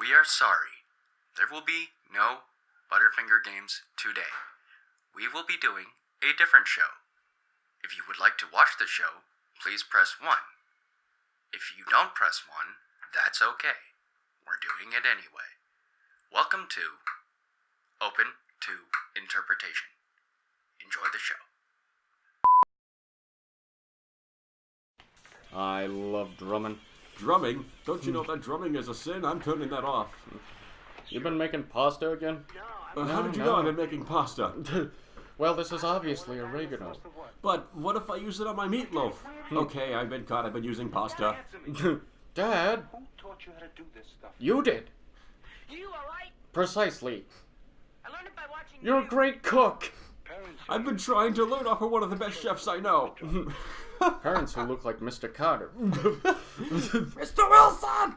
We are sorry. There will be no Butterfinger games today. We will be doing a different show. If you would like to watch the show, please press 1. If you don't press 1, that's okay. We're doing it anyway. Welcome to Open to Interpretation. Enjoy the show. I love drumming. Drumming? Don't you know that drumming is a sin? I'm turning that off. You've been making pasta again? How did you know I've been making pasta? Well, this is obviously oregano. But what if I use it on my meatloaf? Okay, I've been caught. I've been using pasta. Dad, Who taught you how to do this stuff? you did. You alright? Precisely. I learned it by watching You're a you. great cook. Parents I've been trying to learn off of one of the best chefs I know. Parents who look like Mr. Carter. Mr. Wilson!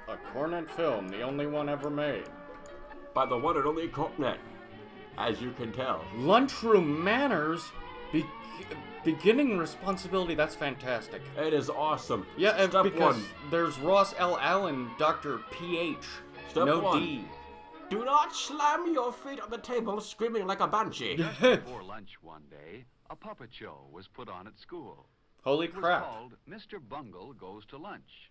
A cornet film, the only one ever made. By the one and only Cornet, as you can tell. Lunchroom manners? Beginning responsibility, that's fantastic. It is awesome. Yeah, Step because 1. there's Ross L. Allen, Dr. P.H. Step no 1. D. Do not slam your feet on the table screaming like a banshee. Before lunch one day, a puppet show was put on at school. Holy It was crap. called Mr. Bungle Goes to Lunch.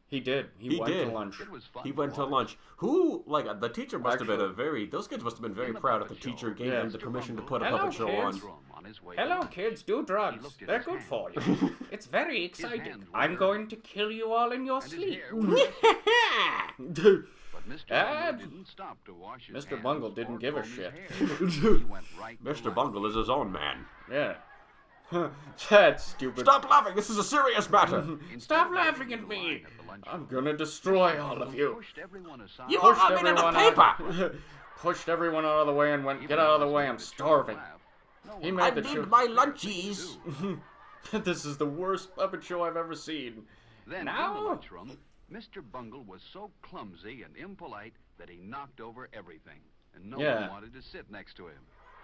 He did. He went did. to lunch. It was fun. He went to lunch. The teacher must have been those kids must have been very In the proud if the puppet show, teacher gave Yeah. them the permission to put a Hello, puppet show on. kids. On his way to Hello, lunch. kids. Do He drugs. looked at They're his good hand. for you. It's very His exciting. hands were I'm dirty. going to kill you all in your And his sleep. hair was But Mr. Dad. Bungle didn't stop to wash his Mr. hands Bungle or didn't give a comb his shit. hair. He went right to Mr. lunch. Bungle is his own man. Yeah. That's stupid. Stop laughing, this is a serious matter. Instead Stop of laughing waiting at in me. line at the lunch I'm room, gonna destroy all of you. pushed everyone aside. You Pushed are a minute of paper. out. Pushed everyone out of the way and went, Even get out of the though way, it I'm was a starving. laugh, no He one made I the need truth. my lunchies. This is the worst puppet show I've ever seen. Then in Now? the lunchroom, Mr. Bungle was so clumsy and impolite that he knocked over everything, and no Yeah. one wanted to sit next to him.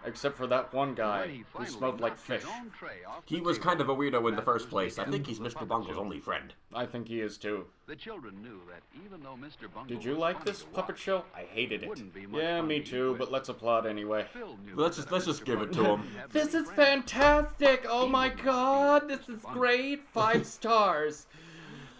Except for that one When guy he who finally smelled like knocked his fish. own tray off He the was table, kind of a weirdo in the that first was place. I the think end he's of the Mr. puppet Bungle's show. only friend. I think he is too. The children knew that even though Mr. Bungle Did you was like funny this to puppet watch, show? I hated it. wouldn't be much Yeah, fun me to eat too, with. but let's applaud anyway. Phil knew Let's that just Mr. give it to Bungle him. didn't have This many is friends. fantastic! Oh He my would not god, be this is Mr. great! 5 stars!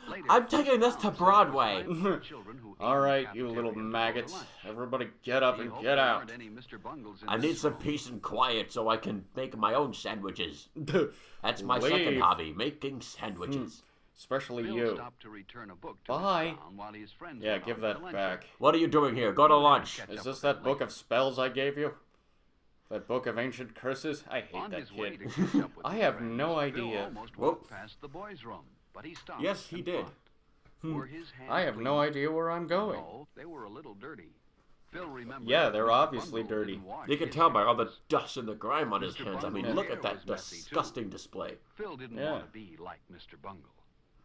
Later, I'm taking this to Tom said Broadway. there were children who ate in Alright, the you little cafeteria to go to maggots. lunch. Everybody get up He and hoped get there out. weren't any Mr. Bungles in I this need some room. peace and quiet so I can make my own sandwiches. That's my second Leave. hobby, making sandwiches. Especially Phil you. stopped to return a book to Bye. his clown while his friends Yeah, went give off to that luncheon. back. What are you doing here? Go to lunch. Catch Is up this with that him book later. of spells I gave you? That book of ancient curses? I hate On that his way kid. to catch up with I his have friends, no Phil idea. almost Whoop. walked past the boys' room, but he stopped. Yes, he and did. thought. Were his hands I have no clean? idea where I'm going. No, they were a little dirty. Phil remembered Yeah, that they're Mr. obviously Bungle dirty. didn't wash You can his tell by all the hands. dust and the grime on his Mr. hands. I mean, Bungle's look hair at that was messy, too. disgusting display. Phil didn't Yeah. want to be like Mr. Bungle.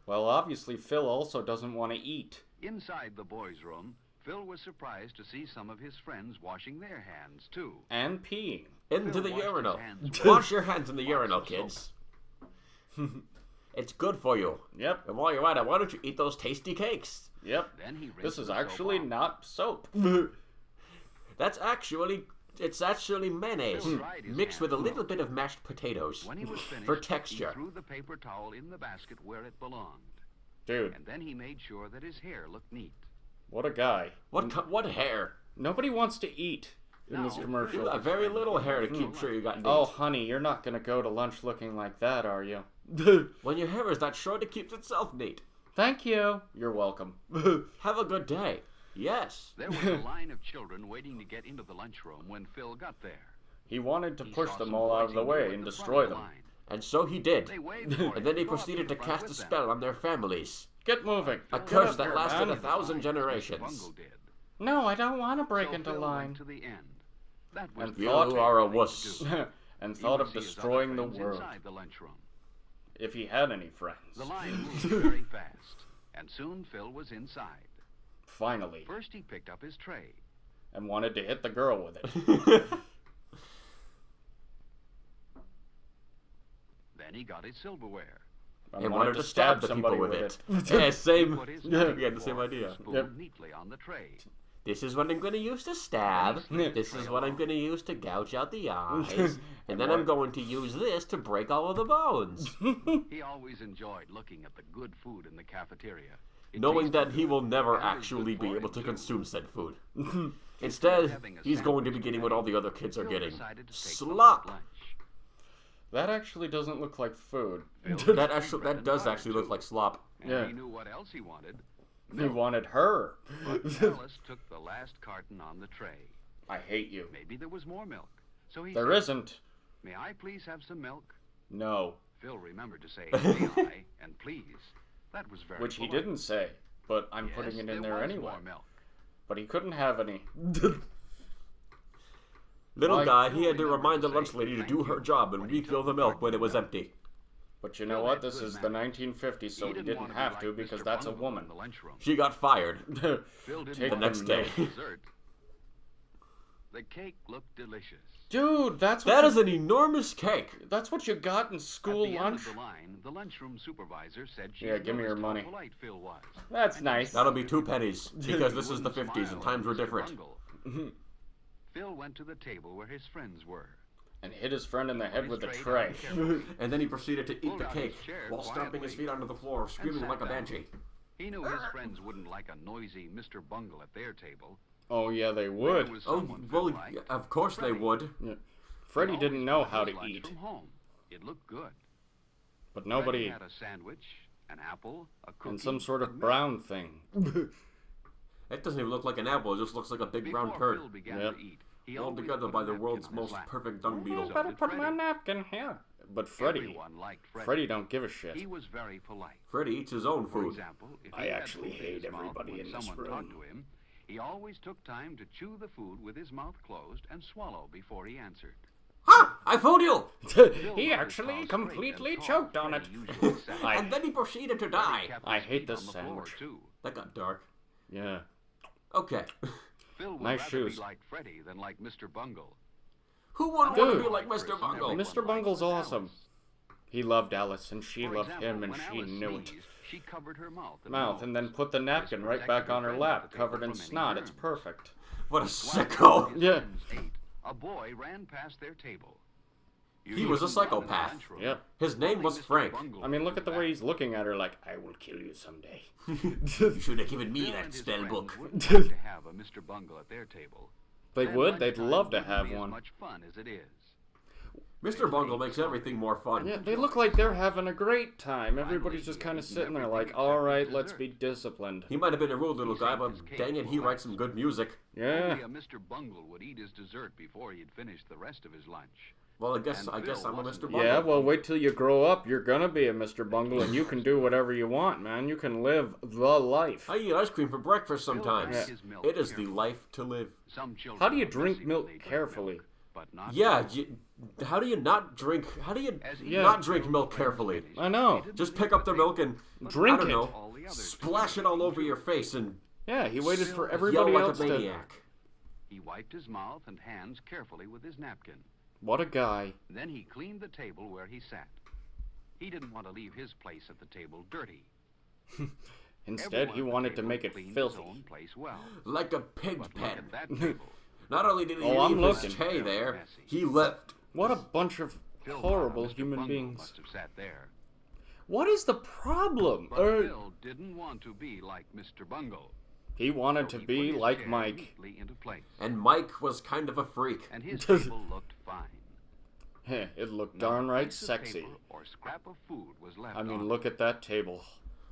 Well, obviously Phil also doesn't want to eat. Inside the boys' room, Phil was surprised to see some of his friends washing their hands, too. And peeing. Into Phil the washed his urinal. hands Wash your hands in the Lots urinal, of kids. It's good for you. Yep, And while you're at it, why don't you eat those tasty cakes? yep. Then he rinsed This is the soap actually off. not soap. It's actually mayonnaise Phil dried his mixed with a hands little well. bit of mashed potatoes When he was finished, for texture. he threw the paper towel in the basket where it belonged. Dude, And then he made sure that his hair looked neat. what a guy. What hair? Nobody wants to eat in this No. You commercial. got very little hair to keep sure you got Oh, neat. honey, you're not gonna go to lunch looking like that, are you? When your hair is that short, it keeps itself neat. Thank you. You're welcome. Have a good day. Yes. There was a line of children waiting to get into the lunchroom when Phil got there. He wanted to He push saw them some all out boys of the he knew way at and the front destroy of the them. line. And so he did. They waved for him And then he to go up to proceeded the to front cast a with them. spell on their families. Get moving. A Get curse up that here, lasted man. 1,000 Mr. generations. Bungle did. No, I don't want to break So into Phil line. went to the end. That was And the You thought- fair are a thing to wuss. do. And He thought would of see his other destroying the friends world. inside the lunchroom. If he had any friends. The line moved very fast, and soon Phil was inside. Finally. First, he picked up his tray. And wanted to hit the girl with it. Then he got his silverware. and wanted to stab somebody with it. Yeah, same. Put his Yeah, knife we had the same fork and idea. spoon Yep. neatly on the tray. This is what I'm going to use to stab. This is what I'm going to use to gouge out the eyes. And then I'm going to use this to break all of the bones. He always enjoyed looking at the good food in the cafeteria. It Knowing tasted that he good, will never and was actually good be for able him, to too. consume said food. Instead, Having a he's going to be sandwich getting today, what all the other kids are Phil getting. decided to take the Slop! lunch. That actually doesn't look like food. That does actually look like slop. And Yeah. he knew what else he wanted. He wanted her. But Alice took the last carton on the tray. I hate you. Maybe there was more milk. So he There said, isn't. "May I please have some milk?" No. Phil remembered to say, "May I?" and "please." That was very Which he polite. didn't say. But I'm Yes, putting it in there was anyway. more milk. But he couldn't have any. Little Why? guy, he had to remind the lunch lady to do her job and refill the milk when it was empty. But you know Phil what? had This good is the manners. 1950s, so he want didn't be have to like because Mr. that's a Bungle woman. in the lunchroom. She got fired. Phil didn't Take The want next to day. eat dessert. The cake looked delicious. Dude, that's what That you, is an enormous cake. that's what you got in school At the lunch. end of the line, the lunchroom supervisor said she Yeah, give me your noticed how money. polite Phil was. That's nice. That'll be 2 pennies, because this He is the wouldn't 50s smile and times at were Mr. different. Bungle. Phil went to the table where his friends were. And hit his friend in the head with a Straight tray. down carefully. And then he proceeded to eat Pulled the out cake his chair while stomping his quietly feet onto the floor, screaming sat like a down. banshee. He knew his friends wouldn't like a noisy Mr. Bungle at their table. Oh, yeah, they There would. was Oh, someone Phil well, liked. of course they Freddie. would. Yeah. He Freddie always didn't know brought how his to lunch eat. From home. It looked good. But Freddie nobody. had a sandwich, an apple, a cookie, And some sort and of milk. brown thing. It doesn't even look like an apple, it just looks like a big brown Before turd. Phil began Yep. to eat, he Held always together put by a the napkin world's on his most lap. perfect dung beetle. So Better did put my Freddie. napkin here. But Freddie. Everyone liked Freddie. Freddie don't give a shit. He was very polite. Freddie eats his own For food. example, if I he had actually food in hate his mouth everybody when in this someone room. talked to him, he always took time to chew the food with his mouth closed and swallow before he answered. Ha! I fooled you! Phil He noticed actually how straight completely and tall choked on it. Freddie usually sat. I- And then he proceeded to Freddie die. kept I his hate feet this on the floor, sandwich. too. That got dark. Yeah. Okay. Phil would Nice rather shoes. be like Freddie than like Mr. Bungle. Who wouldn't want to Dude. be like Mr. Bungle? Mr. Bungle's Everyone liked awesome. Alice. He loved Alice, and she For loved example, him, and when she Alice knew it. sneezed, she covered her mouth and And then nose. put the napkin right back on her lap, covered in snot. It's perfect. What a While sicko. his Yeah. friends ate, a boy ran past their table. He was a Usually not in the psychopath. lunchroom. Yep. His name Only was Mr. Frank. Bungle I mean, look was at the back. way he's looking at her like, I will kill you someday. You should have given me Phil that and his spell friends book. wouldn't like to have a Mr. Bungle at their table. They Then would. They'd lunchtime love to wouldn't have be as one. much fun as it is. Mr. Bungle makes everything more fun. Yeah, they look like they're having a great time. Everybody's just kind of sitting there like, all right, let's be disciplined. He might have been a rude little guy, but dang it, he writes some good music. Yeah. Only a Mr. Bungle would eat his dessert before he'd finished the rest of his lunch. Well, I guess And I'm Phil a wasn't Mr. Bungle. Yeah, well, wait till you grow up. You're gonna be a Mr. Bungle, and you can do whatever you want, man. You can live the life. I eat ice cream for breakfast Phil sometimes. drank his milk It is the carefully. life to live. Some children How do you are drink busy milk when they drink carefully? milk, but not Yeah, Phil. how do you not drink? How do you As Yeah. not drink milk carefully? I know. He didn't Just leave pick up the milk and Drink I don't it. know, all the others splash to it all over your face and Yeah, he waited for Yell everybody yell like else a to. maniac. He wiped his mouth and hands carefully with his napkin. What a guy. Then he cleaned the table where he sat. He didn't want to leave his place at the table dirty. Instead, Everyone he at the wanted to table make it cleaned his filthy. own place well. Like a pig's But look pen. at that table. Not only did he Oh, I'm leave his looking. tray there, Messy. he left. What a bunch of Phil thought horrible Mr. human Bungle beings. Must have sat there. What is the problem? But Phil didn't want to be like Mr. Bungle. He wanted So to he be put his like chair Mike. neatly into place. And Mike was kind of a freak. And his table looked fine. Heh, it looked Not a darn right piece of sexy. paper or scrap of food was left I mean, on look at that table.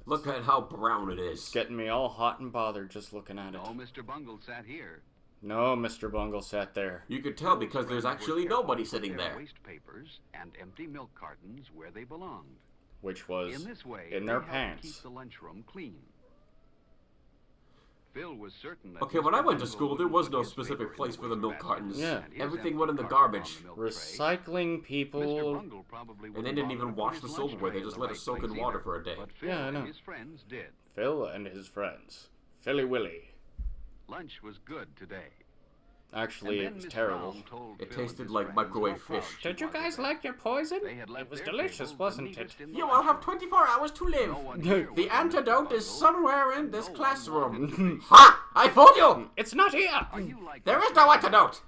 Look at how brown it is. It's getting me all hot and bothered just looking at it. No, Mr. Bungle sat here. No, Mr. Bungle sat there. You could tell because there's Friends were actually careful nobody to put sitting their there. Waste papers and empty milk cartons where they belonged. Which was In this way, in they their helped pants. keep the lunchroom clean. Phil was certain that Okay, Mr. when I went to Bungle school, there wouldn't was put no his specific paper in place for the milk wastebasket cartons. Yeah. and his Everything empty went in the carton on garbage. the milk tray. Recycling Mr. people. Bungle probably And they wouldn't didn't bother even to put wash his the lunch silverware, they tray just in let the it soak right in place water either. for a day. But Phil Yeah, I know. and his friends did. Phil and his friends. Philly Willy. Lunch was good today. Actually, And it then was Miss terrible. Brown told It Phil and tasted his like friends microwave how proud fish. she Did you was guys of them. like your poison? They had It left was their delicious, tables the wasn't it? neatest in the You will have lunchroom. 24 hours to live. No one here The was antidote Mr. is Bungle, somewhere in and this no one classroom. wanted to see. Ha! I fooled you! It's not here! Are you like There is Mr. no Bungle? antidote!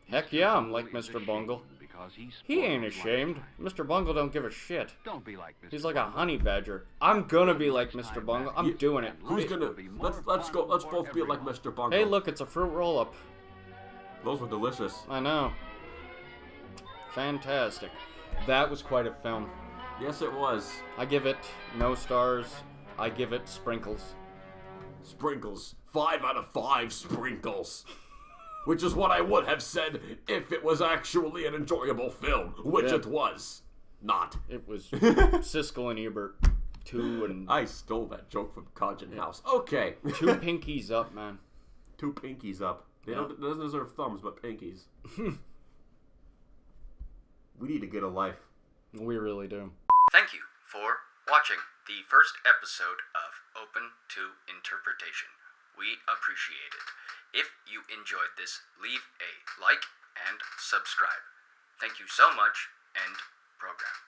Heck yeah, I'm like Bungle is Mr. Bungle. ashamed because he He ain't spoils ashamed. lunchtime. Mr. Bungle don't give a shit. Don't be like Mr. He's like a Bungle. honey badger. I'm gonna be like Mr. Bungle. I'm doing it. Who's gonna... Let's go. Let's both be like Mr. Bungle. Hey, look, it's a fruit roll-up. Those were delicious. I know. Fantastic. That was quite a film. Yes, it was. I give it no stars. I give it sprinkles. Sprinkles. 5 out of 5 sprinkles. Which is what I would have said if it was actually an enjoyable film, which Yeah. it was. Not. It was Siskel and Ebert. 2 and I stole that joke from Codgen House. Okay. 2 pinkies up, man. 2 pinkies up. They Yeah. don't doesn't deserve thumbs, but pinkies. We need to get a life. We really do. Thank you for watching the first episode of Open to Interpretation. We appreciate it. If you enjoyed this, leave a like and subscribe. Thank you so much. End program.